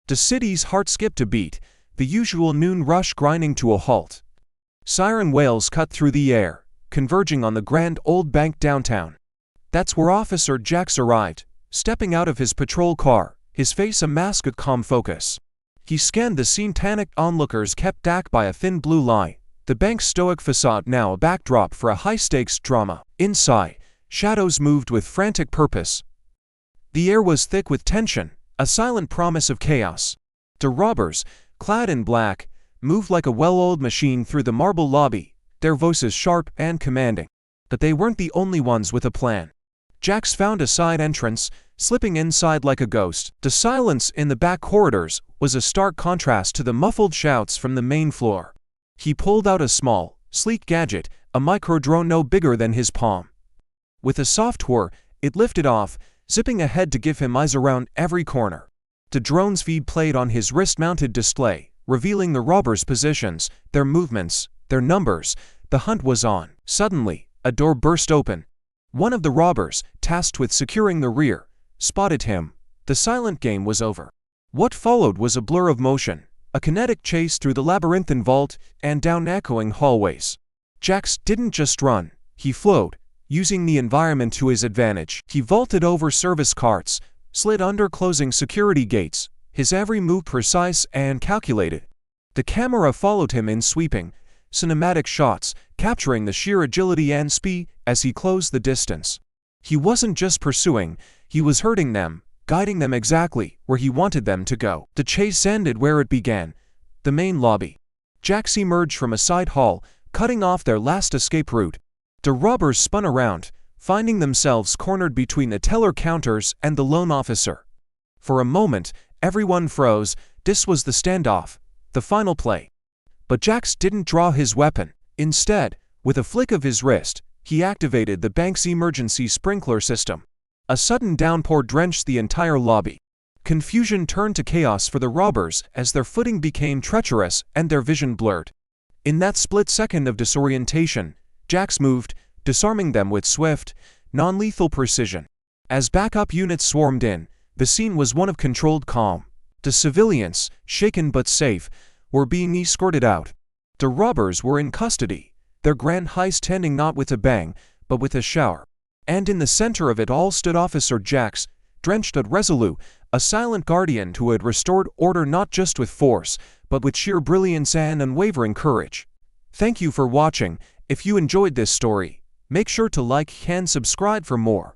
The city's heart skipped a beat, the usual noon rush grinding to a halt. Siren wails cut through the air, converging on the grand old bank downtown. That's where Officer Jax arrived, stepping out of his patrol car, his face a mask of calm focus. He scanned the scene. Panicked onlookers kept back by a thin blue line, the bank's stoic facade now a backdrop for a high-stakes drama. Inside, shadows moved with frantic purpose. The air was thick with tension, a silent promise of chaos. The robbers, clad in black, moved like a well-oiled machine through the marble lobby, their voices sharp and commanding. But they weren't the only ones with a plan. Jax found a side entrance, slipping inside like a ghost. The silence in the back corridors was a stark contrast to the muffled shouts from the main floor. He pulled out a small, sleek gadget, a micro-drone no bigger than his palm. With a soft whir, it lifted off, zipping ahead to give him eyes around every corner. The drone's feed played on his wrist-mounted display, revealing the robbers' positions, their movements, their numbers. The hunt was on. Suddenly, a door burst open. One of the robbers, tasked with securing the rear, spotted him. The silent game was over. What followed was a blur of motion, a kinetic chase through the labyrinthine vault and down echoing hallways. Jax didn't just run, he flowed, using the environment to his advantage. He vaulted over service carts, slid under closing security gates, his every move precise and calculated. The camera followed him in sweeping, cinematic shots, capturing the sheer agility and speed as he closed the distance. He wasn't just pursuing, he was herding them, guiding them exactly where he wanted them to go. The chase ended where it began, the main lobby. Jax emerged from a side hall, cutting off their last escape route. The robbers spun around, finding themselves cornered between the teller counters and the loan officer. For a moment, everyone froze. This was the standoff, the final play. But Jax didn't draw his weapon. Instead, with a flick of his wrist, he activated the bank's emergency sprinkler system. A sudden downpour drenched the entire lobby. Confusion turned to chaos for the robbers as their footing became treacherous and their vision blurred. In that split second of disorientation, Jax moved, disarming them with swift, non-lethal precision. As backup units swarmed in, the scene was one of controlled calm. The civilians, shaken but safe, were being escorted out. The robbers were in custody, their grand heist ending not with a bang, but with a shower. And in the center of it all stood Officer Jax, drenched but resolute, a silent guardian who had restored order not just with force, but with sheer brilliance and unwavering courage. Thank you for watching. If you enjoyed this story, make sure to like and subscribe for more.